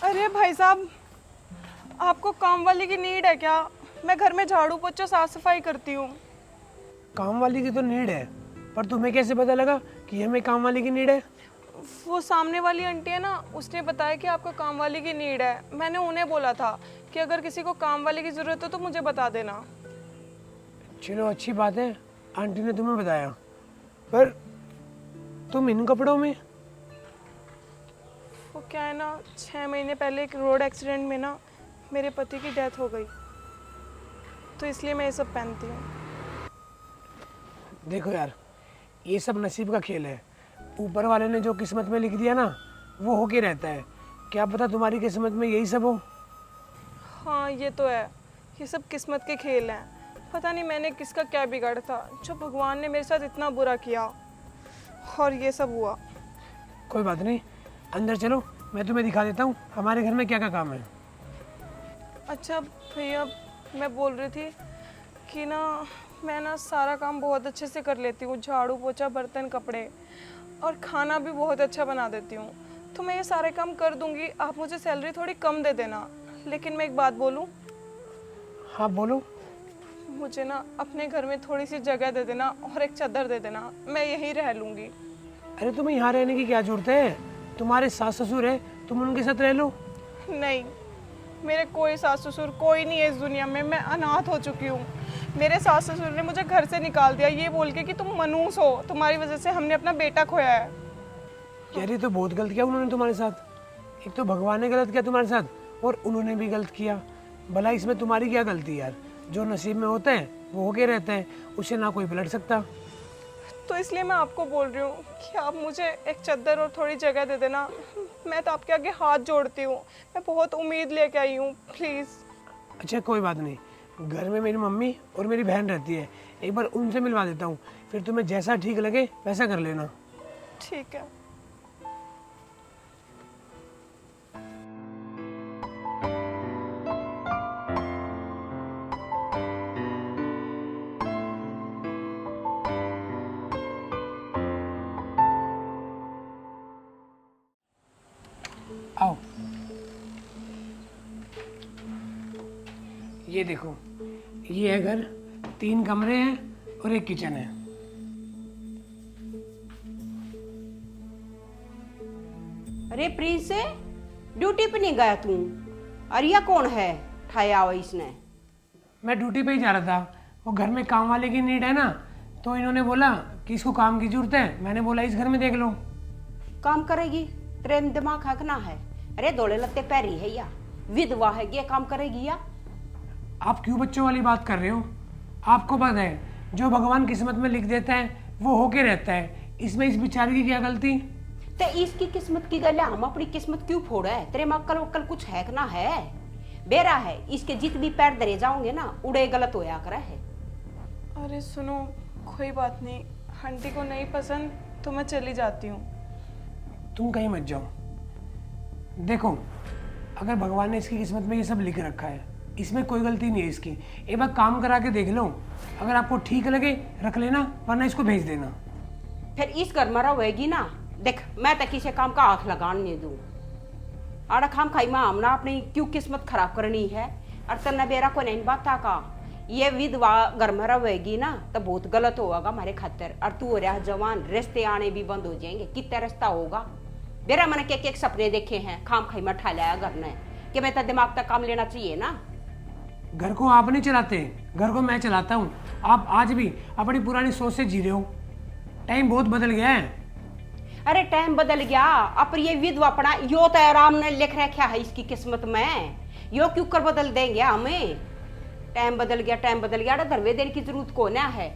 अरे भाई साहब, आपको काम वाली की नीड है क्या? मैं घर में झाड़ू पोछा साफ सफाई करती हूँ। काम वाली की तो नीड है, पर तुम्हें कैसे पता लगा कि हमें काम वाली की नीड है? वो सामने वाली आंटी है ना, उसने बताया कि आपको काम वाली की नीड है। मैंने उन्हें बोला था कि अगर किसी को काम वाली की ज़रूरत हो तो मुझे बता देना। चलो अच्छी बात है, आंटी ने तुम्हें बताया। पर तुम इन कपड़ों में? वो क्या है ना, 6 महीने पहले एक रोड एक्सीडेंट में ना मेरे पति की डेथ हो गई, तो इसलिए मैं ये सब पहनती हूँ। देखो यार, ये सब नसीब का खेल है। ऊपर वाले ने जो किस्मत में लिख दिया ना, वो होके रहता है। क्या पता तुम्हारी किस्मत में यही सब हो। हाँ ये तो है, ये सब किस्मत के खेल हैं। पता नहीं मैंने किसका क्या बिगाड़ा था जो भगवान ने मेरे साथ इतना बुरा किया और ये सब हुआ। कोई बात नहीं, अंदर चलो, मैं तुम्हें दिखा देता हूँ हमारे घर में क्या क्या काम है। अच्छा भैया, मैं बोल रही थी कि ना मैं ना सारा काम बहुत अच्छे से कर लेती हूँ, झाड़ू पोछा बर्तन कपड़े, और खाना भी बहुत अच्छा बना देती हूँ। तो मैं ये सारे काम कर दूँगी, आप मुझे सैलरी थोड़ी कम दे देना। लेकिन मैं एक बात बोलूँ, हाँ बोलो। मुझे ना अपने घर में थोड़ी सी जगह दे देना और एक चादर दे देना, मैं यहीं रह लूँगी। अरे तुम्हें यहाँ रहने की क्या जरूरत है? तुम्हारे सास ससुर है, तुम उनके साथ रह लो। नहीं, मेरे कोई सास ससुर कोई नहीं है इस दुनिया में, मैं अनाथ हो चुकी हूँ। मेरे सास ससुर ने मुझे घर से निकाल दिया ये बोल के कि तुम मनहूस हो, तुम्हारी वजह से हमने अपना बेटा खोया है। यार ये तो बहुत गलत किया उन्होंने तुम्हारे साथ। एक तो भगवान ने गलत किया तुम्हारे साथ, और उन्होंने भी गलत किया। भला इसमें तुम्हारी क्या गलती यार? जो नसीब में होता है वो होके रहता है, उसे ना कोई पलट सकता। तो इसलिए मैं आपको बोल रही हूँ कि आप मुझे एक चादर और थोड़ी जगह दे देना। मैं तो आपके आगे हाथ जोड़ती हूँ, मैं बहुत उम्मीद लेके आई हूँ, प्लीज़। अच्छा कोई बात नहीं, घर में मेरी मम्मी और मेरी बहन रहती है, एक बार उनसे मिलवा देता हूँ, फिर तुम्हें जैसा ठीक लगे वैसा कर लेना। ठीक है। आओ, ये देखो, ये है घर। 3 कमरे हैं और एक किचन है। अरे प्रिंस, ड्यूटी पे नहीं गया तू? अरिया कौन है ठाया हुआ इसने? मैं ड्यूटी पे ही जा रहा था। वो घर में काम वाले की नीड है ना, तो इन्होंने बोला कि इसको काम की जरूरत है। मैंने बोला इस घर में देख लो। काम करेगी? तेरे में दिमाग हकना है? अरे दौड़े लत्ते पैरी है या विधवा है, ये काम करेगी या? आप क्यों बच्चों वाली बात कर रहे हो? आपको पता है जो भगवान किस्मत में लिख देता है वो होके रहता है। इसमें इस बेचारी की क्या गलती? ते इसकी किस्मत की गल है, हम अपनी किस्मत क्यों फोड़ है? तेरे में अक्ल वक्ल कुछ है कि ना है? बेरा है, इसके जित भी पैर धरे जाओगे ना उड़े गलत होया करे है। अरे सुनो, कोई बात नहीं, आंटी को नहीं पसंद तो मैं चली जाती हूँ। तुम कहीं मत जाओ। देखो, अगर भगवान ने इसकी किस्मत में ये सब लिख रखा है, इसमें कोई गलती नहीं है इसकी। एक बार काम करा के देख लो, अगर आपको ठीक लगे रख लेना, वरना इसको भेज देना। फिर इस घर में रहेगी ना, देख मैं तो किसी काम का आंख लगाने नहीं दूं। आड़ा खाम खाई में हमने अपनी क्यों किस्मत खराब करनी है? और तन्ना बेरा को नहीं बात था का ये विधवा घर में रहेगी ना तो बहुत गलत होगा हमारे खातिर। और तू हो रहा जवान, रिश्ते आने भी बंद हो जाएंगे, कितना रिश्ता होगा? बेरा मैंने क्या सपने देखे हैं खाम खाई में ठा लाया घर ने कि मैं तो दिमाग तक काम लेना चाहिए ना। घर को आप नहीं चलाते, घर को मैं चलाता हूँ। आप आज भी अपनी पुरानी सोच से जी रहे हो। टाइम बहुत बदल गया है। अरे टाइम बदल गया, अब ये विधवा पड़ा यो तो आराम ने लिख रखा है इसकी किस्मत में, यो क्यों कर बदल देंगे हमें? टाइम बदल गया, टाइम बदल गया, धरवे देने की जरूरत को ना है।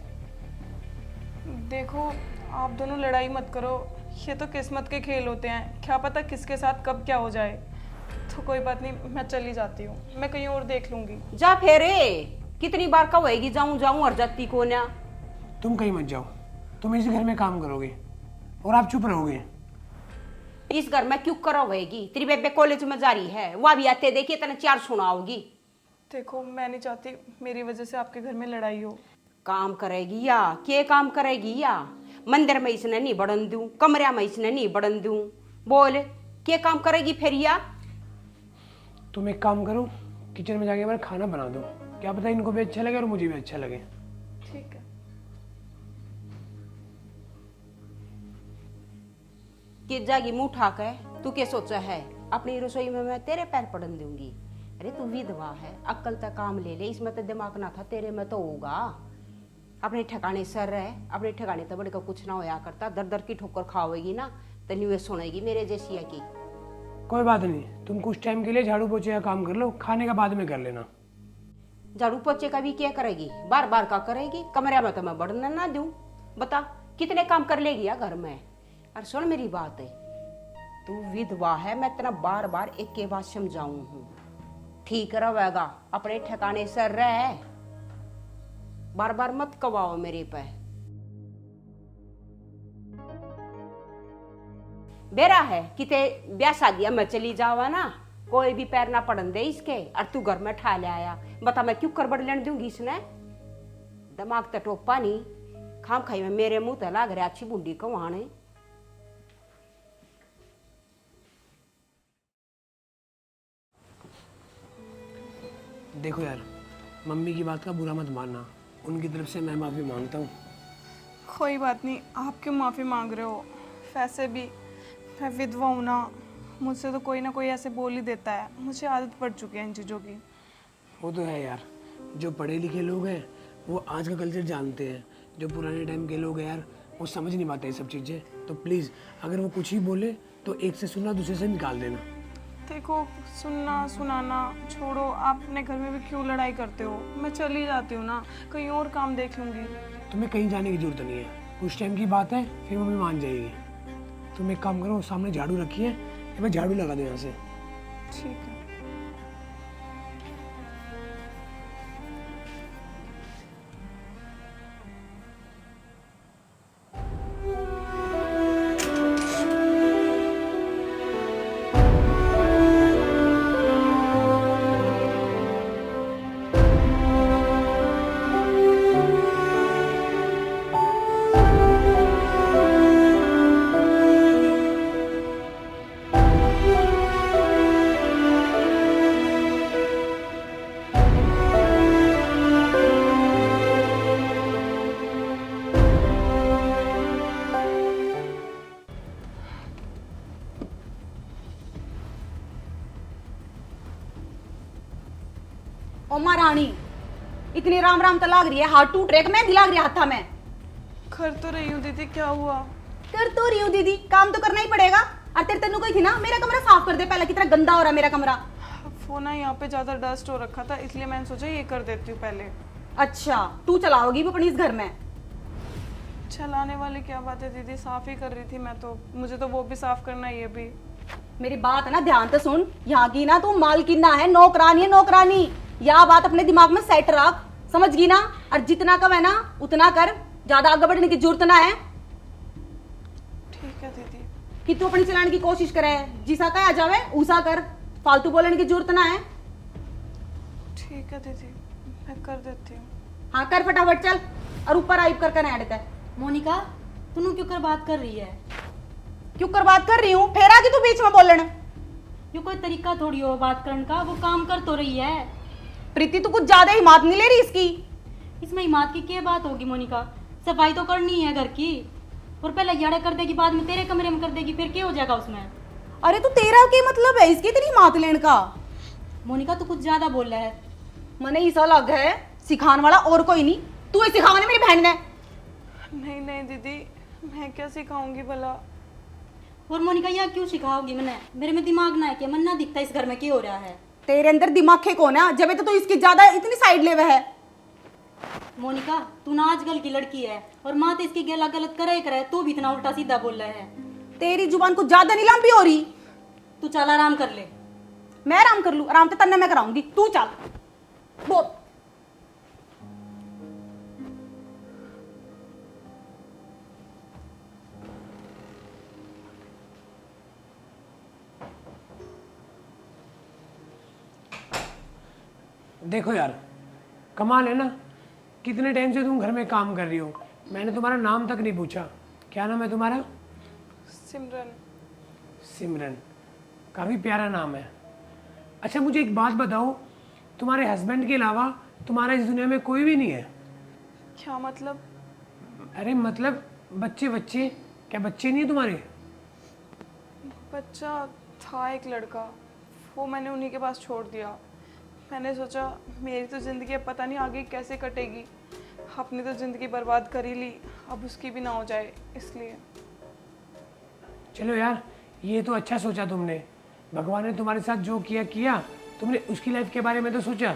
देखो, आप दोनों लड़ाई मत करो, ये तो किस्मत के खेल होते हैं, क्या पता किसके साथ कब क्या हो जाए। तो कोई बात नहीं, मैं चली जाती हूँ, मैं कहीं और देख लूंगी। जा फेरे, कितनी बार का होएगी जाऊं जाऊं और जाती को ना। तुम कहीं मत जाओ, तुम इस घर में काम करोगे और आप चुप रहोगे। इस घर में क्यों करवाएगी? तेरी बेबे कॉलेज में जा रही है, वह भी आते देखिए तने 4 सुनाओगी। देखो, मैं नहीं चाहती मेरी वजह से आपके घर में लड़ाई हो। काम करेगी या के काम करेगी या? मंदिर में इसने नहीं बढ़न दूं, कमरा में इसने नहीं बढ़न दूं, बोल क्या काम करेगी फिर या? तुम एक काम करो, किचन में जाके एक बार खाना बना दो, क्या पता इनको भी अच्छा लगे और मुझे भी अच्छा लगे। ठीक है। कि जागी मुंह उठाकर तू क्या सोचा है अपनी रसोई में मैं तेरे पैर पड़न दूंगी? अरे तू विधवा है, अक्ल तक काम ले ले, इसमें तो दिमाग ना था, तेरे में तो होगा। अपने ठिकाने सर रहे, अपने ठिकाने तो बड़े का कुछ ना होया करता, दर दर की ठोकर खाओगी ना तो न्यूज सुनेगी मेरे जैसी की। कोई बात नहीं, तुम कुछ टाइम के लिए झाड़ू पोछे का काम कर लो, खाने का बाद में कर लेना। झाड़ू पोछे का भी क्या करेगी? बार बार का करेगी? कमरे में तो मैं बढ़ने ना दूं। बता कितने काम कर लेगी या घर में? और सुन मेरी बात है, तू विधवा है, मैं तेरा बार बार एक के बात समझाऊं हूं, ठीक रहेगा, अपने ठिकाने से रह, बार बार मत कवाओ मेरे पे। बेरा है किते ब्याह शादियां में चली जावा ना, कोई भी पैर ना पड़न दे इसके, और तू घर में ठा ले आया। बता मैं क्यों करबड़ लेने दूंगी इसने? दिमाग तो टोपा नहीं, खाम खाई में मेरे मुंह तो लाग रहा अच्छी बूंदी कवाने। देखो यार, मम्मी की बात का बुरा मत मानना, उनकी तरफ से मैं माफ़ी मांगता हूँ। कोई बात नहीं, आप क्यों माफ़ी मांग रहे हो? वैसे भी मैं विधवा हूँ ना, मुझसे तो कोई ना कोई ऐसे बोल ही देता है, मुझे आदत पड़ चुकी है इन चीज़ों की। वो तो है यार, जो पढ़े लिखे लोग हैं वो आज का कल्चर जानते हैं, जो पुराने टाइम के लोग हैं यार वो समझ नहीं पाते ये सब चीज़ें। तो प्लीज़ अगर वो कुछ ही बोले तो एक से सुनना, दूसरे से निकाल देना। देखो, सुनना सुनाना छोड़ो, आप अपने घर में भी क्यों लड़ाई करते हो? मैं चली जाती हूँ ना, कहीं और काम देख लूँगी। तुम्हें कहीं जाने की जरूरत नहीं है, कुछ टाइम की बात है, फिर मम्मी मान जाएगी। तुम एक काम करो, सामने झाड़ू रखी है, एक बार झाड़ू लगा दो यहाँ से। ठीक है। ओ महारानी, इतनी राम राम तो लाग रही है, हाथ टूट रहे, मैं लाग रही है हाथा में। कर तो रही हूँ दीदी, क्या हुआ? कर तो रही हूँ दीदी, काम तो करना ही पड़ेगा। और तेरे तेनू कही थी ना मेरा कमरा साफ कर दे, पहले कितना गंदा हो रहा है मेरा कमरा। वो ना यहाँ पे ज़्यादा डस्ट हो रखा था, इसलिए मैंने सोचा ये कर देती हूँ पहले। अच्छा, तू चलाओगी वो अपनी इस घर में? चलाने वाली क्या बात है दीदी, साफ ही कर रही थी मैं तो, मुझे तो वो भी साफ करना है, ये भी। मेरी बात है ना ध्यान से सुन, यहाँ की ना तू मालकिन ना है, नौकरानी है नौकरानी। यह बात अपने दिमाग में सेट रख, समझ गई ना? और जितना कम है ना उतना कर, ज्यादा आगे बढ़ने की जरूरत ना है। ठीक है दीदी। कि तू अपनी चलाने की कोशिश करे, जिसा कहा जावे उसा कर, फालतू बोलने की जरूरत ना है। ठीक है दीदी, मैं कर देती हूँ। हाँ कर फटाफट चल, और ऊपर आइब कर कर देता है। मोनिका, तू क्यों कर बात कर रही है? क्यों कर बात कर रही हूँ? फेर आ गई तू बीच में बोलने। ये कोई तरीका थोड़ी हो बात करने का, वो काम कर तो रही है। प्रीति तू कुछ ज्यादा हिम्मत नहीं ले रही इसकी? इसमें हिम्मत की क्या बात होगी मोनिका? सफाई तो करनी है घर की, और पहले याड़ा कर देगी, बाद में तेरे कमरे में कर देगी, फिर क्या हो जाएगा उसमें? अरे तू तेरा क्या मतलब है इसकी तेरी हिम्मत लेने का? मोनिका तू कुछ ज्यादा बोल रहा है। मने ऐसा लग है सिखाने वाला और कोई नहीं, तू ही सिखाने मेरी बहन ने। नहीं नहीं दीदी, मैं क्या सिखाऊंगी भला? और मोनिका यह क्यों सिखाओगी? मैंने मेरे में दिमाग ना है क्या? मन ना दिखता इस घर में क्या हो रहा है? तेरे अंदर दिमाग है कौन है, जब तो इसकी ज्यादा इतनी साइड ले है। मोनिका तू ना आजकल की लड़की है, और माँ तो इसकी गला गलत करे, तू भी इतना उल्टा सीधा बोल रहा है। तेरी जुबान कुछ ज्यादा नहीं लंबी हो रही। तू चल आराम कर ले। मैं आराम कर लू? आराम तो तन्ने मैं कराऊंगी, तू चल बोल। देखो यार, कमाल है ना, कितने टाइम से तुम घर में काम कर रही हो, मैंने तुम्हारा नाम तक नहीं पूछा। क्या नाम है तुम्हारा? सिमरन। सिमरन। काफ़ी प्यारा नाम है। अच्छा मुझे एक बात बताओ, तुम्हारे हस्बैंड के अलावा तुम्हारा इस दुनिया में कोई भी नहीं है? क्या मतलब? अरे मतलब बच्चे बच्चे, क्या बच्चे नहीं है तुम्हारे? बच्चा था एक लड़का, वो मैंने उन्हीं के पास छोड़ दिया। मैंने सोचा मेरी तो ज़िंदगी अब पता नहीं आगे कैसे कटेगी, अपनी तो ज़िंदगी बर्बाद कर ही ली, अब उसकी भी ना हो जाए इसलिए। चलो यार, ये तो अच्छा सोचा तुमने। भगवान ने तुम्हारे साथ जो किया किया, तुमने उसकी लाइफ के बारे में तो सोचा।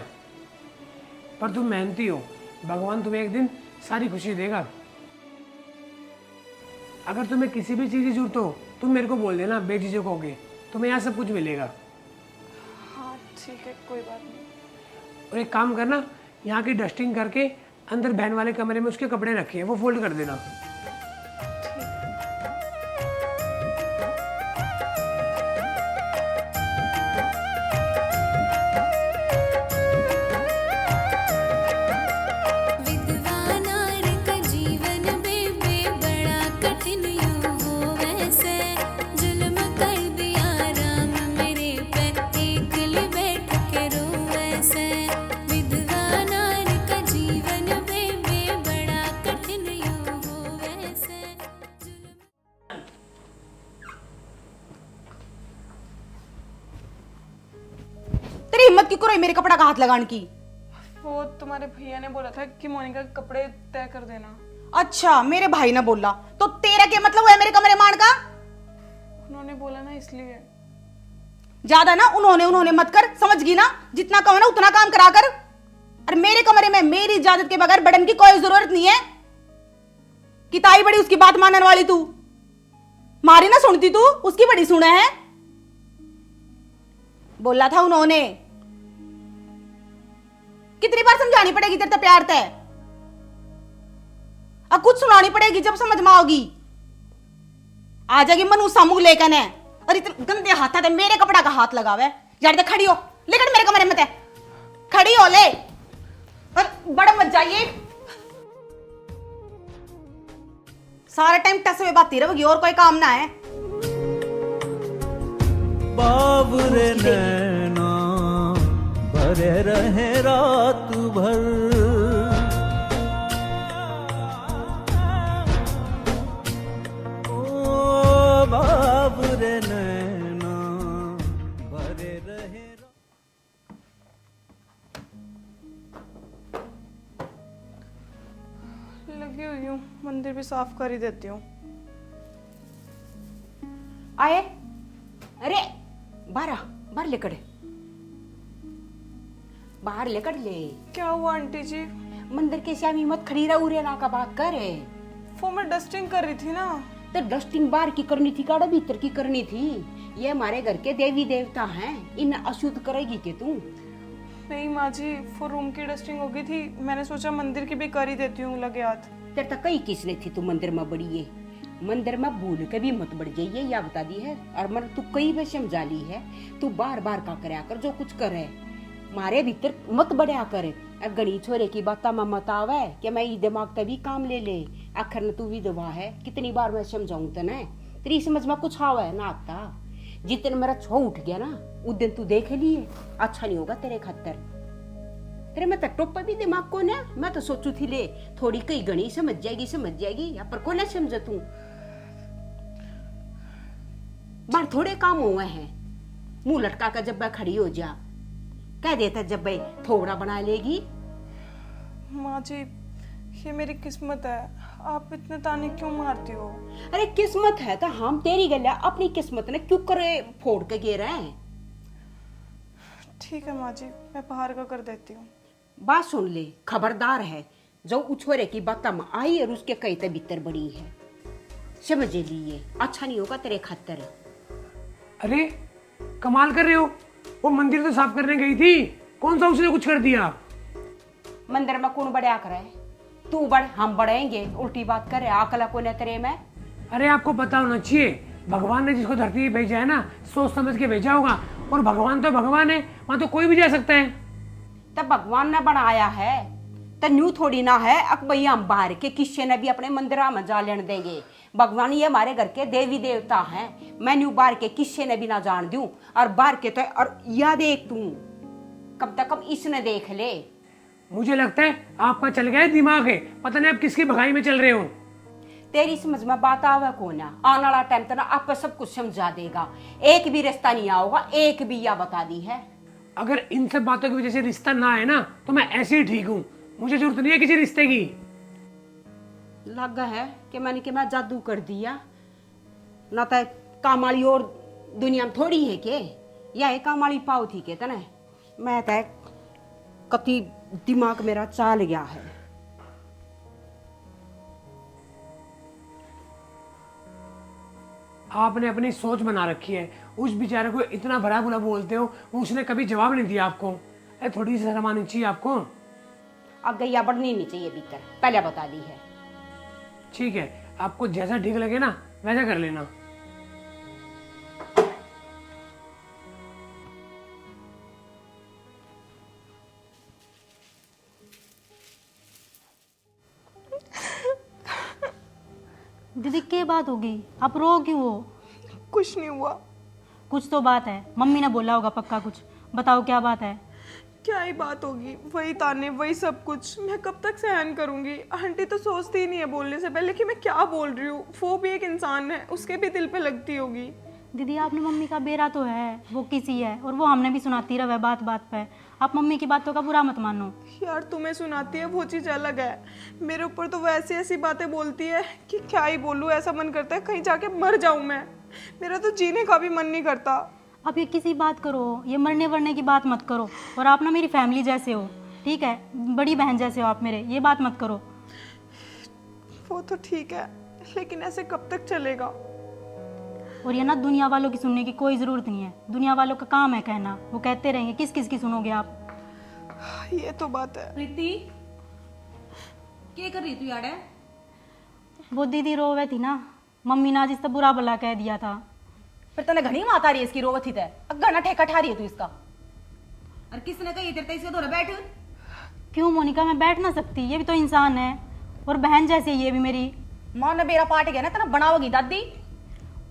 पर तुम मेहनती हो, भगवान तुम्हें एक दिन सारी खुशी देगा। अगर तुम्हें किसी भी चीज़ की जरूरत हो तुम मेरे को बोल देना, बेझिझक होके, तुम्हें यहाँ सब कुछ मिलेगा। हाँ ठीक है, कोई बात नहीं। और एक काम करना, यहाँ की डस्टिंग करके अंदर बहन वाले कमरे में उसके कपड़े रखे हैं, वो फोल्ड कर देना। तेरी हिम्मत क्यों करो मेरे कपड़ा का हाथ लगाने की? वो तुम्हारे भैया ने बोला था कि मोनिका के कपड़े तय कर देना। अच्छा मेरे भाई ने बोला, तो तेरा क्या मतलब हुआ मेरे कमरे मार का? उन्होंने बोला ना इसलिए। ज्यादा ना उन्होंने मत कर, समझ गई ना? जितना कहो ना उतना काम करा कर। और मेरे कमरे में मेरी इजाजत के बगैर बढ़ने की कोई जरूरत नहीं है। कि ताई बड़ी उसकी बात मानने वाली तू, मारी ना सुनती तू, उसकी बड़ी सुना है। बोला था उन्होंने, कितनी बार समझानी पड़ेगी तेरे तो प्यार तय? अब कुछ सुनानी पड़ेगी जब समझ में आओगी। आ जाएगी मनु सामूह लेकर ने, और इतने गंदे हाथ है मेरे कपड़ा का हाथ लगावे। यार दे खड़ी हो, लेकर मेरे कमरे में ते खड़ी हो ले, और बड़ा मत जाइए। सारा टाइम टस में बात ही रहेगी और कोई काम ना है। बाबरे नैना भरे रहे रात भर, ओ बाबरे नैना भरे रहे। लगी हुई हूँ, मंदिर भी साफ कर ही देती हूँ। आए, अरे बाहर लेकर, बाहर लेकर ले। क्या हुआ आंटी जी? मंदिर के श्यामी मत खड़ी रहा, उरे ना का बात करे। वो मैं डस्टिंग कर रही थी ना। तो डस्टिंग बाहर की करनी थी, काड़ा भीतर की करनी थी। ये हमारे घर के देवी देवता हैं, इन अशुद्ध करेगी के तू? नहीं माँ जी, वो रूम की डस्टिंग हो गई थी, मैंने सोचा मंदिर की भी कर ही देती हूँ लगे हाथ। तेरे तक कई किसने थी तू मंदिर में बड़ी है, मंदिर में भूल के भी मत बढ़ जाइए, या बता दी है। और मन तू कई बार समझा ली है, तू बार बार का करया कर, जो कुछ करे मारे भीतर मत बढ़िया करे। अब गणी छोरे की बात में मत आवे कि मैं ये दिमाग तभी काम ले ले, आखिर न तू विधवा है। कितनी बार मैं समझाऊं तने, तेरी समझ में कुछ आवे ना आता। जितने मेरा छो उठ गया ना उस दिन तू देख लिए, अच्छा नहीं होगा तेरे खातर। तेरे में टोप भी दिमाग को ना, मैं तो सोचू थी ले थोड़ी कई गणी समझ जाएगी, या पर को ना समझ तू। बार थोड़े काम हुए हैं, मुंह लटका कर जब मैं खड़ी हो जा, कह देता जब भाई थोड़ा बना लेगी। माँ जी ये मेरी किस्मत है, आप इतने ताने क्यों मारती हो? अरे किस्मत है तो हम तेरी गल्या अपनी किस्मत ने क्यों करे फोड़ के गे रहे हैं। ठीक है माँ जी, मैं बाहर का कर देती हूँ। बात सुन ले, खबरदार है जो उछोरे की बात में आई और उसके कई ते भीतर बड़ी है, समझ लिए, अच्छा नहीं होगा तेरे खातर। अरे कमाल कर रहे हो, वो मंदिर तो साफ करने गई थी, कौन सा उसने कुछ कर दिया? मंदिर में कौन बढ़िया करे, तू बढ़ हम बढ़ेंगे, उल्टी बात करे, आकला को न तेरे में। अरे आपको पता होना चाहिए, भगवान ने जिसको धरती पे भेजा है ना, सोच समझ के भेजा होगा। और भगवान तो भगवान है, वहां तो कोई भी जा सकता है। तब भगवान ने बनाया है, तो न्यू थोड़ी ना है अक भाई हम बाहर के किसी ने भी अपने मंदिरा में जा लेने देंगे। भगवान ये हमारे घर के देवी देवता हैं, मैं न्यू बाहर के किसी ने भी ना जान दूं। और बाहर के तो और या देख तू कब तक अब इसने देख ले। मुझे लगता है आपका चल गया है दिमाग है, पता नहीं आप किसकी भगाई में चल रहे हो। तेरी समझ में बात आवे को ना, आने वाला टाइम तो ना आपको सब कुछ समझा देगा। एक भी रिश्ता नहीं आओगा, एक भी या बता दी है। अगर इन सब बातों की वजह से रिश्ता ना है ना तो मैं ऐसे ही ठीक हूँ, मुझे जरूरत नहीं है किसी रिश्ते की। लगा है कि मैं जादू कर दिया ना, तो काम वाली और दुनिया में थोड़ी है के, या है काम वाली पाव थी के तने। मैं तो कति दिमाग मेरा चाल गया है। आपने अपनी सोच बना रखी है, उस बेचारे को इतना भला बुरा बोलते हो, उसने कभी जवाब नहीं दिया आपको। अरे थोड़ी सी शर्म आनी चाहिए आपको। अब गैया बढ़नी नहीं चाहिए भीतर, पहले बता दी है। ठीक है, आपको जैसा ठीक लगे ना वैसा कर लेना। दीदी क्या बात होगी, आप रो क्यों हो? कुछ नहीं हुआ। कुछ तो बात है, मम्मी ने बोला होगा पक्का कुछ। बताओ क्या बात है? क्या ही बात होगी, वही ताने वही सब कुछ। मैं कब तक सहन करूंगी। आंटी तो सोचती ही नहीं है बोलने से पहले कि मैं क्या बोल रही हूँ। वो भी एक इंसान है, उसके भी दिल पे लगती होगी। दीदी आपने मम्मी का बेरा तो है, वो किसी है, और वो हमने भी सुनाती रहे बात बात पे। आप मम्मी की बातों का बुरा मत मानो। यार तुम्हें सुनाती है वो चीज़ अलग है, मेरे ऊपर तो वैसी ऐसी बातें बोलती है कि क्या ही बोलूँ। ऐसा मन करता है कहीं जाके मर जाऊँ मैं, मेरा तो जीने का भी मन नहीं करता। आप ये किसी बात करो, ये मरने वरने की बात मत करो। और आप ना मेरी फैमिली जैसे हो, ठीक है, बड़ी बहन जैसे हो आप मेरे, ये बात मत करो। वो तो ठीक है, लेकिन ऐसे कब तक चलेगा। और ये ना दुनिया वालों की सुनने की कोई ज़रूरत नहीं है, दुनिया वालों का काम है कहना, वो कहते रहेंगे, किस किस की सुनोगे आप। ये तो बात है। प्रीति क्या कर रही तू यार? वो दीदी रोवे थी ना, मम्मी ने आज इससे बुरा भला कह दिया था। फिर तने घनी मात आ रही है इसकी रोवत ही तय, घना ठेका ठा रही है तू इसका। और किसने कही तेरे इसके धोरे बैठ? क्यों मोनिका, मैं बैठ ना सकती? ये भी तो इंसान है, और बहन जैसी ये भी मेरी। माँ ने बेरा पाट गया ना, तना बनाओगी दादी।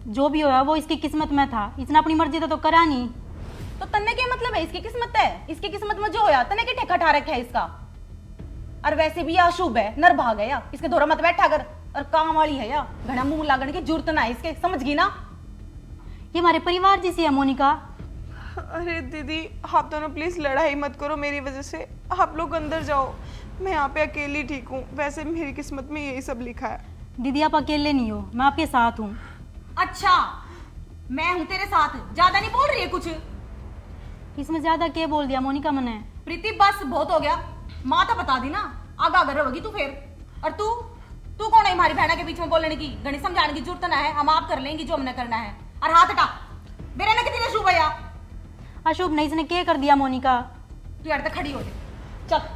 जो भी होया वो इसकी किस्मत में था, इसने अपनी मर्जी तो करा नहीं। तो तन्ने क्या मतलब है? इसकी किस्मत है, इसकी किस्मत में जो होया तने क्या ठेका ठा रखा है इसका। और वैसे भी अशुभ है, नर भाग है या, इसके धोरा मत बैठा कर। और काम वाली है या, घना मुंह लागने की जरूरत ना है इसके, समझ गई ना? ये हमारे परिवार जैसी है मोनिका। अरे दीदी आप दोनों प्लीज लड़ाई मत करो मेरी वजह से। आप लोग अंदर जाओ, मैं यहाँ पे अकेली ठीक हूँ। वैसे मेरी किस्मत में यही सब लिखा है। दीदी आप अकेले नहीं हो, मैं आपके साथ हूँ। अच्छा मैं हूं तेरे साथ, ज्यादा नहीं बोल रही है कुछ? इसमें ज्यादा क्या बोल दिया मोनिका मैंने? प्रीति बस बहुत हो गया, माँ तो बता दी ना, आगा अगर रहोगी तू फिर। और तू तू कौन है हमारी बहना के बीच में बोलने की? गणित समझाने की जरूरत ना है, हम आप कर लेंगे जो हमने करना है। और हाथ हटा, मेरे ने कितनी शुभ है? अशुभ नहीं, इसने क्या कर दिया मोनिका? तू यार तक खड़ी हो जा, चल।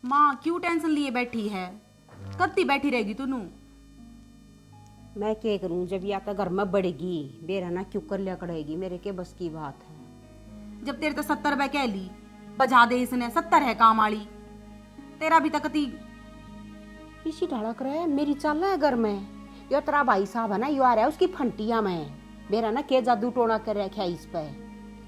माँ क्यों टेंशन लिए बैठी है? कब तक बैठी रहेगी तूनू? मैं क्या करूं, जब या तो घर में बढ़ेगी बेरा ना क्यों कर लिया करेगी, मेरे के बस की बात है। जब तेरे तो 70 रुपए कह ली, बजा दे इसने, 70 है काम वाली। तेरा भी तक इसी ढाला कर है, मेरी चाल है घर में। यो तेरा भाई साहब है ना, यो आ रहा है उसकी फंटिया में, बेरा ना के जादू टोना कर रखा है इस पे।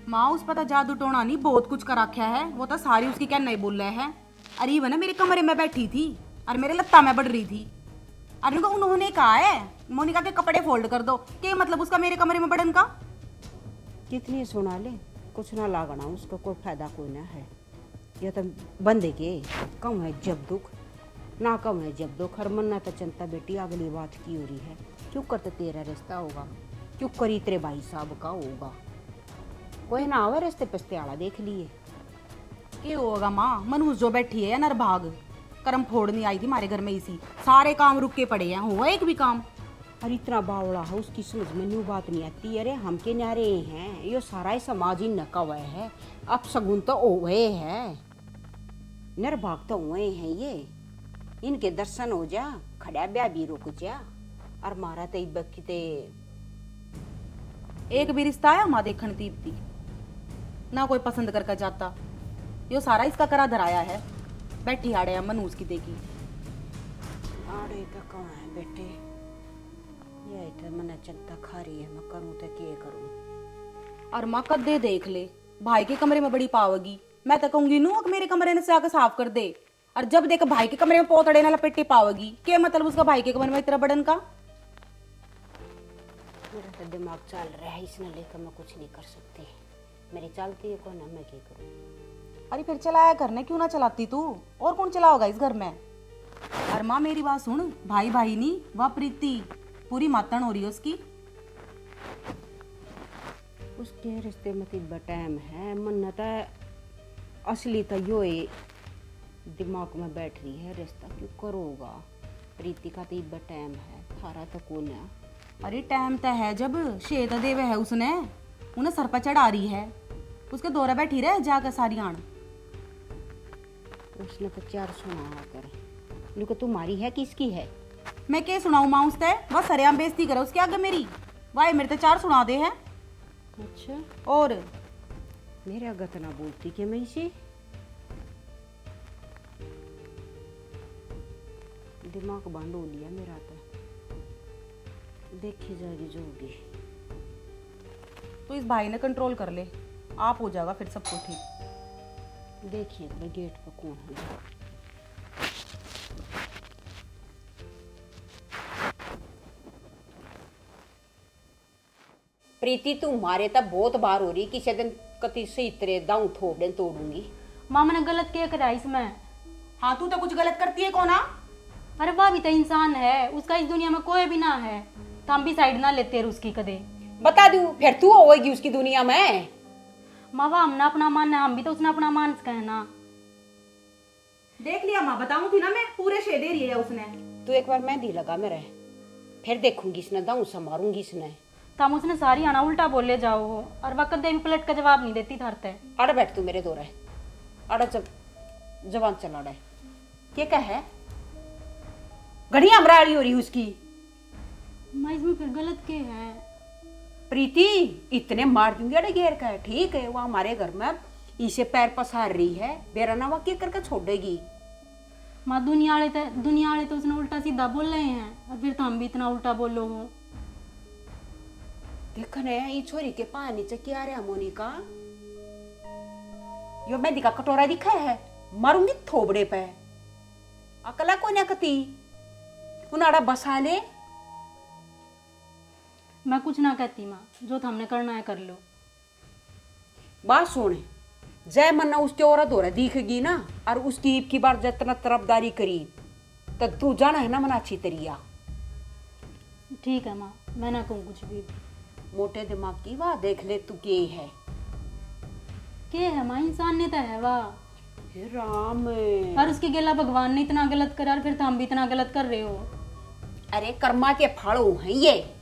माँ उस पर तो जादू टोना नहीं, बहुत कुछ कर रखा है, वो तो सारी उसकी क्या नहीं बोल रहे हैं। अरे वो ना मेरे कमरे में बैठी थी और मेरे लत्ता में बढ़ रही थी। अरे उन्होंने कहा है मोनिका के कपड़े फोल्ड कर दो, के मतलब उसका मेरे कमरे में बढ़न का? कितनी सुना ले, कुछ ना लागना उसका, कोई फायदा कोई ना है। यह तो बंदे के कम है जब दुख ना, कम है जब दुख। हर मन ना तो चंता बेटी अगली बात की हो रही है, क्यों करते तेरा रिश्ता होगा, क्यों करी तेरे भाई साहब का होगा। कोई ना आवे रिश्ते पस्ते आला देख लिए। क्या होगा माँ, मनहूस जो बैठी है नरभाग, कर्म फोड़ नहीं आई थी हमारे घर में, इसी सारे काम रुक के पड़े हैं, हुआ एक भी काम। और इतना बावड़ा है उसकी समझ में न्यू बात नहीं आती। अरे हम के न्यारे हैं, ये सारा ही समाज ही नका हुआ है। अब सगुन तो ओवे है, निर्भाग तो हुए हैं ये। इनके दर्शन हो जा, खड़ा ब्याह भी रुक जा, और मारा तो बकते एक भी रिश्ता आया माँ देखण दीपती ना कोई पसंद करके जाता। यो सारा इसका करा धराया है। बैठी आड़े अमन उसकी देखी। आड़े का कौन है बेटे, ये तो मन चिंता खा रही है, मैं करूं तो क्या करूं। और माँ कद्दे देख ले, भाई के कमरे में बड़ी पावगी। मैं तो कहूंगी नू कि मेरे कमरे से आकर साफ कर दे, और जब देख भाई के कमरे में पोतड़े ना लपेटे पावगी। क्या मतलब उसका भाई के कमरे में इतना बड़न का? मेरा तो दिमाग चल रहा है, इसने लेकर मैं कुछ नहीं कर सकती। मेरी चलती है कौन, मैं क्या करूं। अरे फिर चलाया करने क्यों ना चलाती तू? और कौन चलाओगा इस घर में? और माँ मेरी बात सुन, भाई भाई नहीं वह प्रीति पूरी मातन हो रही है उसकी। उसके रिश्ते में तो टाइम है, मन्नत असली तो यो है दिमाग में बैठ रही है, रिश्ता क्यों करोगा। प्रीति का तो टाइम है, थारा तो कौन है। अरे टाइम तो है, जब शेद देवे है उसने उन्हें सर पर चढ़ा रही है, उसके दौरा बैठी रहे जाकर सारी आण। उसने तो चार सुना कर लुक, तुम्हारी है किसकी है। मैं क्या सुनाऊं माँ उससे, बस सरेआम बेइज्जती करे उसके आगे मेरी। वाह मेरे तो चार सुना दे है। अच्छा, और मेरे आगे तो ना बोलती कि मैं इसे दिमाग बंद हो लिया मेरा तो। देखी जाएगी जो होगी। तो इस भाई ने कंट्रोल कर ले, आप हो जाएगा फिर सब कुछ ठीक। देखिए मैं गेट पर कौन है। प्रीति तुम्हारे तब बहुत बार हो रही, किसी दिन कति से इतरे दाऊ थोड़े तोड़ूंगी। माँ मैंने गलत क्या करा इसमें? हाँ तू तो कुछ गलत करती है कौन? अरे वह भी तो इंसान है, उसका इस दुनिया में कोई भी ना है, तो हम भी साइड ना लेते उसकी कदे। बता दूं फिर तू होगी उसकी दुनिया में। माँ वह हमने अपना मानना, हम भी तो उसने अपना मान कहना। देख लिया माँ, बताऊं थी ना मैं, पूरे शेदे रही है उसने। तू एक बार मेहंदी लगा मेरे, फिर देखूंगी इसने दाऊ से मारूंगी इसने। तो हम उसने सारी आना उल्टा बोले जाओ हो, और वह कदे भी पलट का जवाब नहीं देती थारते। अड़ बैठ तू मेरे दो रहे, अड़ जवान चला रहा है। क्या कहे घड़ी अमराली हो रही उसकी। माँ इसमें फिर गलत क्या है? प्रीति इतने मार दूंगी अड़े घेर का है, ठीक है वो हमारे घर में इसे पैर पसार रही है, बेरा ना वो क्या करके छोड़ेगी। माँ दुनिया वाले तो उसने उल्टा सीधा बोल रहे हैं, और फिर तो हम भी इतना उल्टा बोलो हो। देखने ये छोरी के पानी नीचे क्या रहा मोनिका, यो मेहंदी का कटोरा दिखा है, मारूंगी थोबड़े पे। अकला को ना कती उनाड़ा बसा ले। मैं कुछ ना कहती माँ, जो हमने करना है कर लो। बात सुन, जय मन्ना उसके औरत हो रहा दिखेगी ना, और उसकी ईब की बार जितना तरफदारी करी तो तू जाना है ना मना अच्छी तरिया। ठीक है माँ, मैं ना कहूँ कुछ भी। मोटे दिमाग की वाह देख ले तू के है। के है माँ, इंसान ने तो है वाह। हे राम, और उसके गेला भगवान ने इतना गलत करा, और फिर तो हम भी इतना गलत कर रहे हो। अरे कर्मा के फल हैं ये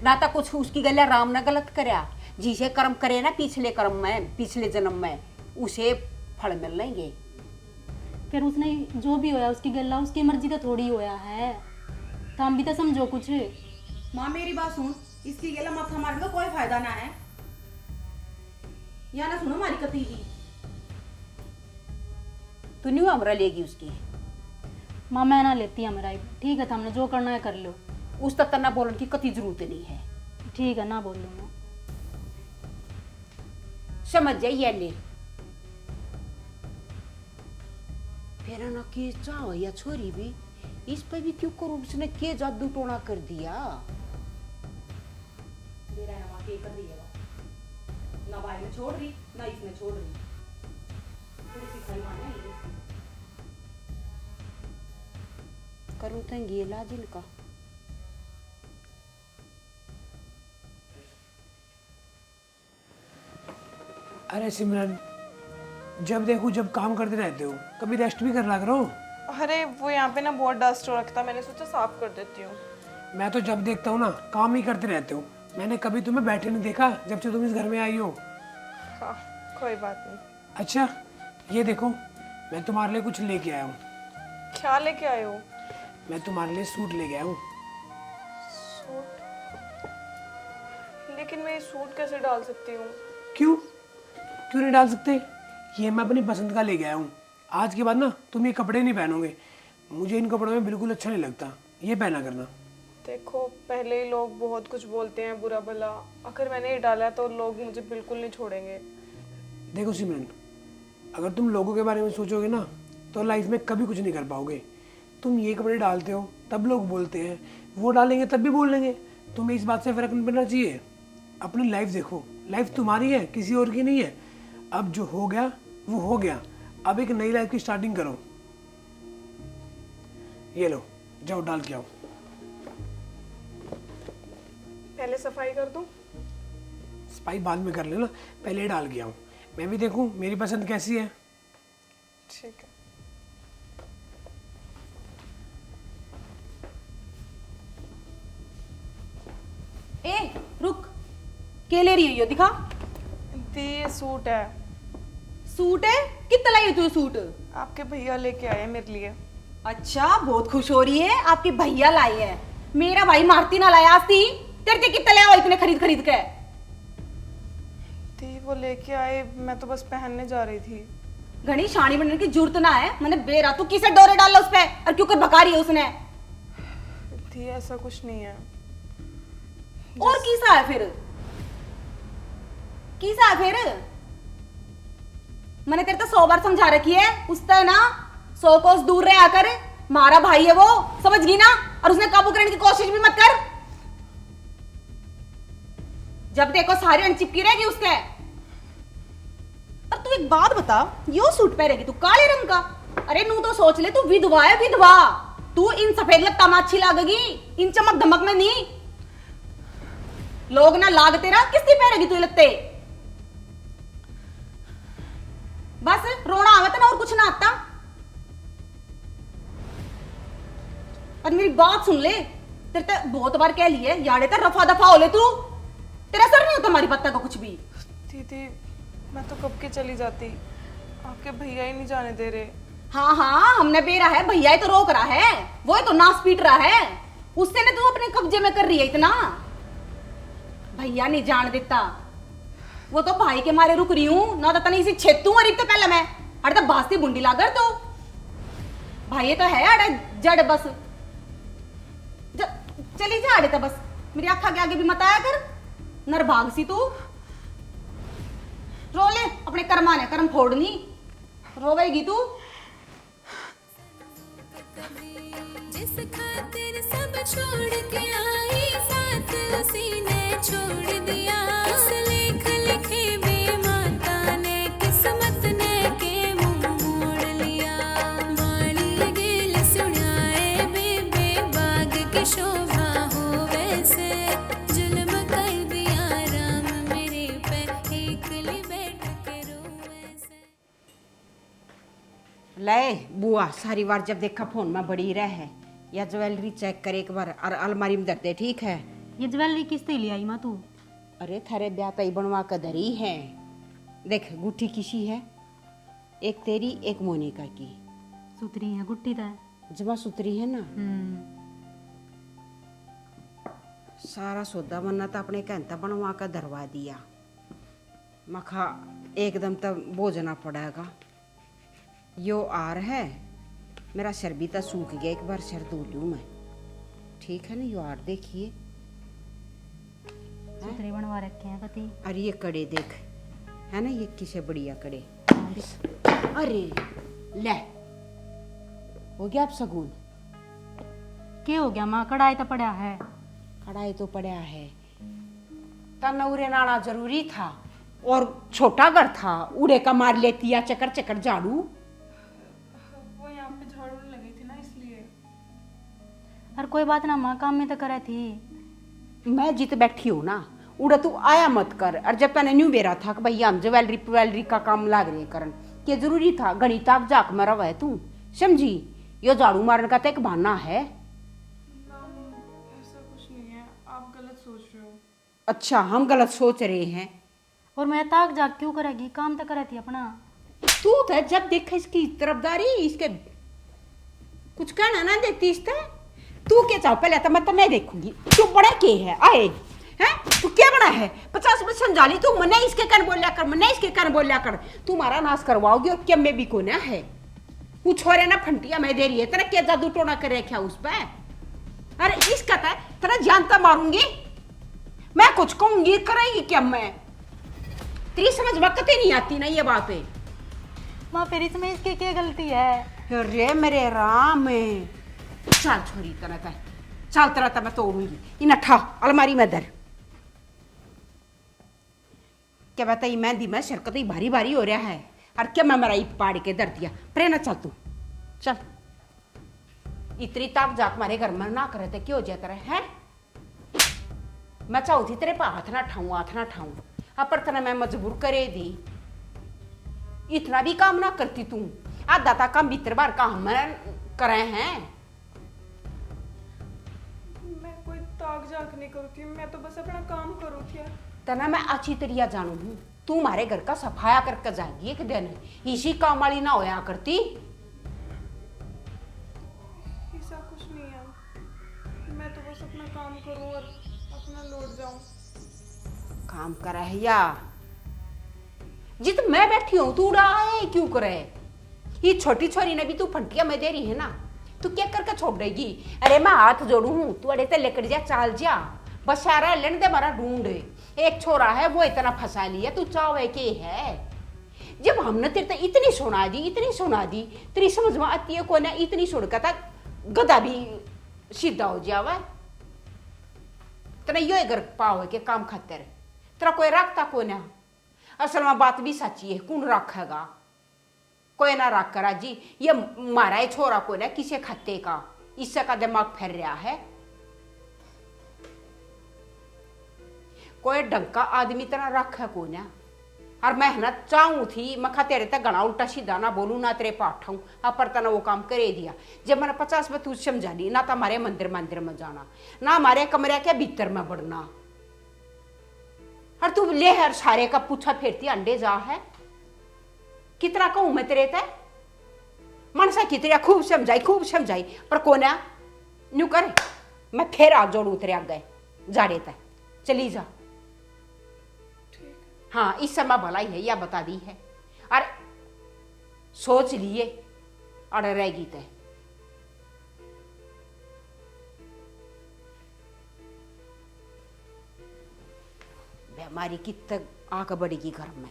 ना, तो कुछ उसकी गले राम ने गलत करया। जिसे कर्म करे ना पिछले कर्म में, पिछले जन्म में, उसे फल मिल लेंगे। फिर उसने जो भी होया उसकी गल्ला उसकी मर्जी का थोड़ी होया है, तो हम भी तो समझो कुछ। माँ मेरी बात सुन, इसकी गला माथा मारने का कोई फायदा ना है। या ना सुनो हमारी कती की। तू नहीं अमरा लेगी उसकी। माँ मैं ना लेती हमारा, ठीक है तो हमने जो करना है कर लो। उस तक ना बोलने की कति जरूरत नहीं है। ठीक है ना बोल लो माँ। समझ जाइए ले फिर ना के चाहो या छोरी भी इस पे भी क्यों करूँ, उसने के जादू टोना कर दिया। मेरा ना माँ के कर दिया, ना भाई ने छोड़ रही ना इसने छोड़ रही। थोड़ी सी खाई माने है ये। करूँ तो ये इलाज इनका। अरे सिमरन, जब देखो जब काम करते रहते हो, कभी रेस्ट भी कर ला करो। अरे वो यहाँ पे ना बहुत डस्ट हो रखता, मैंने सोचा साफ कर देती हूँ। मैं तो जब देखता हूँ ना काम ही करते रहते हो। मैंने कभी तुम्हें बैठे नहीं देखा जब से तुम इस घर में आई हो। हाँ, कोई बात नहीं। अच्छा ये देखो, मैं तुम्हारे लिए कुछ लेके आया हूँ। क्या लेके आए हो? मैं तुम्हारे लिए सूट लेके आया हूँ। सूट? लेकिन मैं ये सूट कैसे डाल सकती हूँ? क्यों क्यों नहीं डाल सकते? ये मैं अपनी पसंद का लेके आया हूँ। आज के बाद ना तुम ये कपड़े नहीं पहनोगे, मुझे इन कपड़ों में बिल्कुल अच्छा नहीं लगता। ये पहना करना। देखो, पहले ही लोग बहुत कुछ बोलते हैं बुरा भला, अगर मैंने ये डाला तो लोग मुझे बिल्कुल नहीं छोड़ेंगे। देखो सिमरन, अगर तुम लोगों के बारे में सोचोगे ना तो लाइफ में कभी कुछ नहीं कर पाओगे। तुम ये कपड़े डालते हो तब लोग बोलते हैं, वो डालेंगे तब भी बोल लेंगे। तुम्हें इस बात से फर्क नहीं पड़ना चाहिए। अपनी लाइफ देखो, लाइफ तुम्हारी है, किसी और की नहीं है। अब जो हो गया वो हो गया, अब एक नई लाइफ की स्टार्टिंग करो। ये लो, जाओ डाल के आओ। पहले सफाई कर दूं? सफाई बाद में कर लेना, पहले डाल के आओ, मैं भी देखूं मेरी पसंद कैसी है। ठीक है। ए रुक, क्या ले रही है? ये दिखा। दी, ये सूट है। सूट है? कितना लाई है तू ये सूट? आपके भैया लेके आए हैं मेरे लिए। अच्छा, बहुत खुश हो रही है, आपके भैया लाए हैं। मेरा भाई मारती ना लाया आस्ती, तेरे से कितना लाया इतने खरीद खरीद के? दी, वो लेके आए, मैं तो बस पहनने जा रही थी। घनी शानी बनने की जरूरत ना है। मैंने बेरा तू किसे डोरे डाला उस पे, और क्यों कर भगा रही है उसने? दी, ऐसा कुछ नहीं है। और किसा है फिर? किसा है फिर? मैंने तेरे तो 100 बार समझा रखी है, उससे ना 100 कोस दूर रहे आकर। मारा भाई है वो, समझ गई ना? और उसने काबू करने की कोशिश भी मत कर। जब देखो सारी अनचिपकी रहेगी उसके। और तू एक बात बता, यो सूट पहनेगी तू काले रंग का? अरे नू तो सोच ले, तू विधवा है विधवा। तू इन सफेद लत्ता में अच्छी लगेगी, इन चमक धमक में नहीं। लोग ना लाग तेरा किसकी पहनेगी तू लगते? बस रोना आवे तो ना, और कुछ ना आता। और मेरी बात सुन ले, तेरे तो बहुत बार कह लिए यारे तो रफा दफा हो ले तू। तेरा सर नहीं होता हमारी पत्ता का कुछ भी। दीदी, मैं तो कब के चली जाती, आपके भैया ही नहीं जाने दे रहे। हाँ हाँ, हमने बेरा है, भैया ही तो रोक रहा है, वो ही तो नास पीट रहा है। उससे ने तू अपने कब्जे में कर रही है इतना। भैया नहीं जान देता, वो तो भाई के मारे रुक रही हूं ना, तो तनी सी छेतू मरी तो पहले मैं। अरे तो बास्ती बुंडी लागर तो भाई तो है। अरे जड़ बस चली जा। अरे तो बस मेरी आंखा के आगे भी मत आया कर, नरभाग सी तू। रो ले, अपने कर्मा ने कर्म फोड़नी, रोवेगी तू। जिस खातिर सब छोड़ के आई, साथ उसी ने छोड़ दिया। इस लेख लिखे बेमाता ने, किस्मत ने के मुंह मोड़ लिया। वाणी गेल सुनाए बेबे, बाग की शोभा हो वैसे। जुल्म कर दिया राम मेरे पे, एकली बैठ के रो वैसे। ले बुआ, सारी बार जब देखा फोन में बड़ी रह है, या ज्वेलरी चेक कर एक बार, और अलमारी में रख दे, ठीक है? ये ज्वेलरी किससे ले आई माँ तू? अरे थारे ब्याह तई बनवा कर धरी है। देख गुट्ठी किसी है, एक तेरी एक मोनिका की। सुतरी है गुट्टी तो जमा सुतरी है ना। है। सारा सौदा बनना तो अपने कहता बनवा कर धरवा दिया। मखा एकदम तब बोझना पड़ेगा। यो आर है, मेरा सर भी तो सूख गया, एक बार सर धो लूँ मैं, ठीक है ना? यो आर देखिए, सुतरी बनवा रखे हैं कति। अरे ये कड़े देख, है ना? ये किसे बढ़िया कड़े। अरे ले, हो गया अब सगुन। क्या हो गया माँ? कढ़ाई तो पड़ा है। कढ़ाई तो पड़ा है, तनौरे नाना जरूरी था, और छोटा घर था, उड़े का मार लेती या चक्कर चक्कर झाड़ू। वो यहाँ पे झाड़ू नहीं लगी थी ना, इसलिए। और कोई बात ना माँ, काम में तो करे थी। मैं जीत बैठी हूँ ना, उड़ा तू आया मत कर। और जब तने न्यू बेरा था कि भैया हम ज्वेलरी प्वेलरी का काम लाग रही करन, क्या जरूरी था घड़ी ताक जाक मरा हुआ है तू, समझी? यो झाड़ू मारने का तो एक बहाना है। ऐसा अच्छा हम गलत सोच रहे हैं। और मैं ताक जाग क्यों करेगी, काम तो करे थी अपना। तू तो जब देखे इसकी तरफदारी, इसके कुछ कहना ना देती इससे। तू क्या चाहो पहले तो मैं तो नहीं देखूंगी। तू बड़ा के है आए हैं, तू क्या बड़ा है? 50 मिनट समझा ली तू, मने इसके कान बोलिया कर, मने इसके कान बोलिया कर। तू मारा नाश करवाओगी और क्या मैं भी कोना है। वो छोरे ना फंटिया मैं दे रही है, तेरा क्या जादू टोना कर रखा उस पे? अरे इसका था तेरा जानता मारूंगी मैं, कुछ कहूंगी करेगी क्या मैं? तेरी समझ वक्त ही नहीं आती ना ये बात है। माँ फिर इसमें इसकी क्या गलती है? अरे मेरे राम, चल छोरी तरह था, चल तरह था मैं तोड़ूंगी इन ठा अलमारी में दर। क्या बताई मेहंदी में शरकत ही भारी भारी हो रहा है, और क्या मैं मेरा पाड़ के दर दिया। प्रेरणा चल तू चल, इतनी ताक जाक मारे घर में ना करे थे क्यों जाता रहे है? मैं चाहू थी तेरे पा हाथ ना ठाऊं पर तना मैं मजबूर करे दी। इतना भी काम ना करती तू, आधा ता काम भीतर बार काम करे हैं। मैं कोई ताक जाक नहीं करूँ थी, मैं तो बस अपना काम करूँ थी। तना मैं अच्छी तरिया जानू हूँ, तू हमारे घर का सफाया करके जाएगी एक दिन, इसी काम वाली ना होया करती। ऐसा कुछ नहीं है, मैं तो बस अपना काम करूँ और अपना लौट जाऊँ। काम करे है या जित मैं बैठी हूं तू उड़ाए क्यों करे? ये छोटी छोरी ने भी तू फंटिया में दे रही है ना, तू क्या करके छोड़ देगी? अरे मैं हाथ जोड़ू हूं, तू अड़े ते लेकर जा, चाल जा बस सारा लेने दे मारा ढूंढ। एक छोरा है वो इतना फंसा लिया, तू चावे के है? जब हमने तेरे इतनी सुना दी तेरी समझ में आती है कोई ना, इतनी सुन का था गधा भी सीधा हो जावा। तेरा यो घर पाओ के काम खातिर तेरा कोई रखता को ना। असल में बात भी सच्ची है, कौन रखेगा? कोई ना रख करा जी। ये मारा है छोरा को ना किसे खत्ते का, इससे का दिमाग फिर रहा है। कोई ढंग का आदमी तरह रखे को ना। और मेहनत चाहूं थी, मैं खा तेरे तक गणा उल्टा सीधा ना बोलू ना तेरे पाठाऊं, पर तना वो काम करे दिया। जब मैंने 50 में तू समझा ली ना, तो हमारे मंदिर में जाना ना, हमारे कमरे के भीतर में बढ़ना। और तू ले हर सारे का पूछा फेरती अंडे जा है। कितना कहूं मैं तेरे ते मनसा कितने खूब समझाई पर कोना न्यू कर। मैं फिर आ जोड़ू तेरे आगे जाड़े ते चली जा। हाँ इस समय भलाई है या बता दी है, और सोच लिए और रहेगी ते। हमारी कितने आग बढ़ेगी घर में।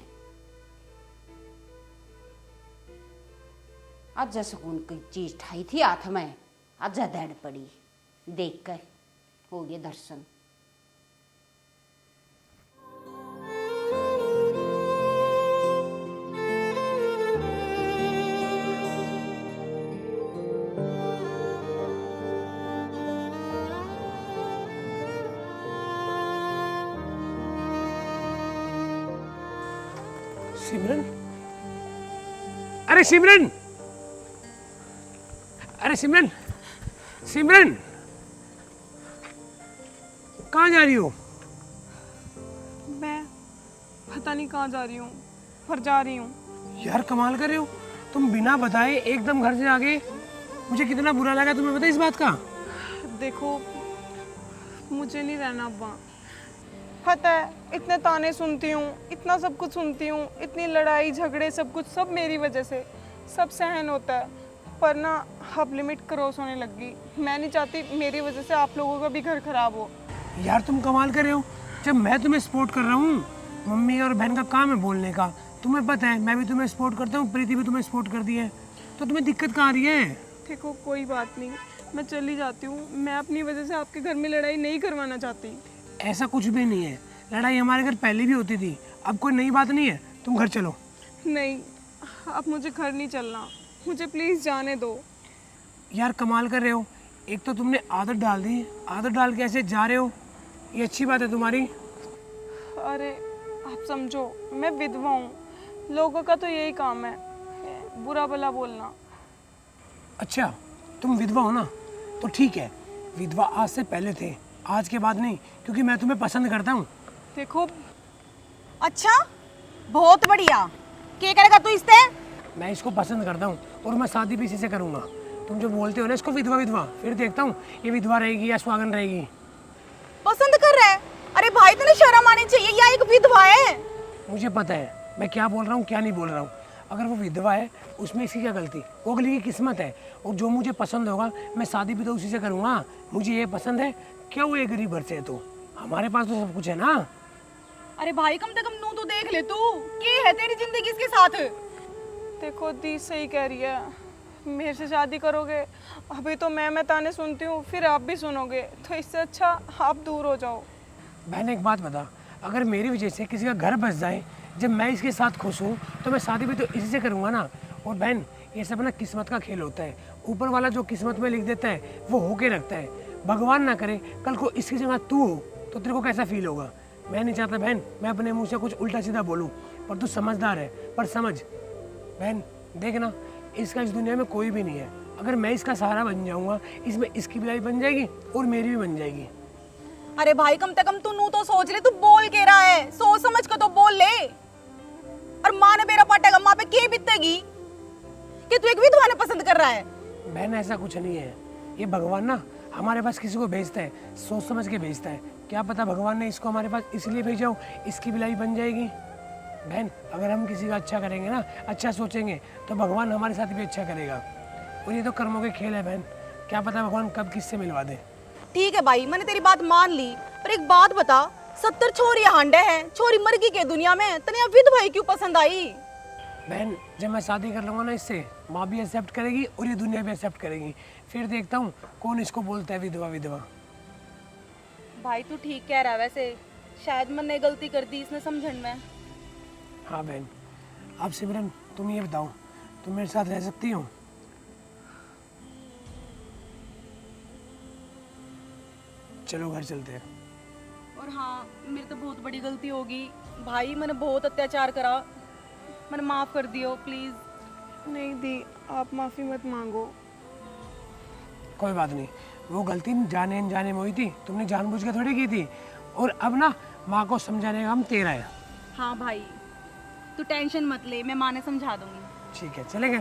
आज सुकून की चीज ठाई थी हाथ में, आज दड़ पड़ी, देख कर हो गए दर्शन। सिमरन, अरे सिमरन, अरे सिमरन, सिमरन कहाँ जा रही हो? मैं पता नहीं कहाँ जा रही हूँ, पर जा रही हूँ। यार कमाल कर रहे हो तुम, बिना बताए एकदम घर से आगे। मुझे कितना बुरा लगा, तुम्हें पता है इस बात का? देखो मुझे नहीं रहना अब्बा, पता है इतने ताने सुनती हूँ, इतना सब कुछ सुनती हूँ, इतनी लड़ाई झगड़े सब कुछ सब मेरी वजह से सब सहन होता है, पर ना अब लिमिट क्रॉस होने लग गई। मैं नहीं चाहती मेरी वजह से आप लोगों का भी घर खराब हो। यार तुम कमाल कर रहे हो, जब मैं तुम्हें सपोर्ट कर रहा हूँ, मम्मी और बहन का काम है बोलने का, तुम्हें पता है मैं भी तुम्हें सपोर्ट करता हूँ, प्रीति भी तुम्हें सपोर्ट करती है, तो तुम्हें दिक्कत कहाँ आ रही है? देखो कोई बात नहीं, मैं चली जाती हूँ। मैं अपनी वजह से आपके घर में लड़ाई नहीं करवाना चाहती। ऐसा कुछ भी नहीं है, लड़ाई हमारे घर पहले भी होती थी, अब कोई नई बात नहीं है, तुम घर चलो। नहीं अब मुझे घर नहीं चलना, मुझे प्लीज़ जाने दो। यार कमाल कर रहे हो, एक तो तुमने आदत डाल दी, आदत डाल के ऐसे जा रहे हो, ये अच्छी बात है तुम्हारी? अरे आप समझो मैं विधवा हूँ, लोगों का तो यही काम है बुरा भला बोलना। अच्छा तुम विधवा हो ना, तो ठीक है, विधवा आज से पहले थे, आज के बाद नहीं, क्योंकि मैं तुम्हें पसंद करता हूँ। देखो अच्छा, बहुत बढ़िया। क्या करेगा तू इससे? मैं इसको पसंद करता हूँ और मैं शादी भी इसी से करूँगा। तुम जो बोलते हो ना इसको विधवा विधवा, फिर देखता हूँ ये विधवा रहेगी या सुहागन रहेगी। पसंद कर रहा है? अरे भाई तेने शर्म आनी चाहिए, या एक विधवा है। मुझे पता है मैं क्या बोल रहा हूँ क्या नहीं बोल रहा हूँ। अगर वो विधवा है उसमें इसकी क्या गलती, वो अगली की किस्मत है। और जो मुझे पसंद होगा मैं शादी भी तो उसी से करूँगा। मुझे ये पसंद है, क्यों ये गरीब घर से है तो हमारे पास तो सब कुछ है ना। अरे भाई कम से कम नू तो देख ले तू, क्या है तेरी जिंदगी इसके साथ? देखो दी सही कह रही है, मेरे से शादी करोगे अभी तो मैं ताने सुनती हूँ, फिर आप भी सुनोगे, तो इससे अच्छा आप दूर हो जाओ। बहन एक बात बता, अगर मेरी वजह से किसी का घर बस जाए जब मैं इसके साथ खुश हूँ तो मैं शादी भी तो इसी से करूँगा ना। और बहन ये सब ना किस्मत का खेल होता है, ऊपर वाला जो किस्मत में लिख देता है वो होके रखता है। भगवान ना करे कल को इसकी जगह तू हो तो तेरे को कैसा फील होगा। मैं नहीं चाहता बहन मैं अपने मुंह से कुछ उल्टा सीधा बोलूँ, पर तू समझदार है। पर समझ बहन, देख ना इसका इस दुनिया में कोई भी नहीं है। अगर मैं इसका सहारा बन जाऊँगा इसमें इसकी भी लाइफ बन जाएगी और मेरी भी बन जाएगी। अरे भाई कम से कम तू नू तो सोच ले, तू बोल के रहा है, सोच समझ कर तो बोल ले। और माँ ने मेरा पाटेगा, माँ पे क्या बीतेगी कि तू एक विधवा ने पसंद कर रहा है? बहन ऐसा कुछ नहीं है, ये भगवान ना हमारे पास किसी को भेजता है, सोच समझ के भेजता है। क्या पता भगवान ने इसको हमारे पास इसलिए भेजा हो इसकी भी लाइफ बन जाएगी। बहन अगर हम किसी का अच्छा करेंगे ना, अच्छा सोचेंगे तो भगवान हमारे साथ भी अच्छा करेगा। और ये तो कर्मों के खेल है बहन, क्या पता भगवान कब किससे मिलवा दे। ठीक है भाई मैंने तेरी बात मान ली, पर एक बात बता, 70 छोरी हांडे हैं, छोरी मर गई के दुनिया में, तने अब विधवा ही क्यों पसंद आई? बहन जब मैं शादी कर लूँगा ना इससे, माँ भी एक्सेप्ट करेगी और ये दुनिया भी एक्सेप्ट करेगी। फिर देखता हूँ कौन इसको बोलता है विधवा विधवा। भाई तू ठीक कह रहा है, वैसे शायद मैंने गलती कर दी इसने समझण में। हाँ बहन, अब सिमरन तुम ये बताओ, तुम मेरे साथ रह सकती हो? चलो घर चलते हैं। और हाँ मेरी तो बहुत बड़ी गलती होगी भाई, मैंने बहुत अत्याचार करा, मैंने माफ कर दियो प्लीज। नहीं दी, आप माफ़ी मत मांगो। कोई बात नहीं, वो गलती जाने अनजाने में हुई थी, तुमने जानबूझ के थोड़ी की थी। और अब ना माँ को समझाने का काम तेरा है। हाँ भाई तू टेंशन मत ले, मैं माँ ने समझा दूंगी। ठीक है चलेंगे।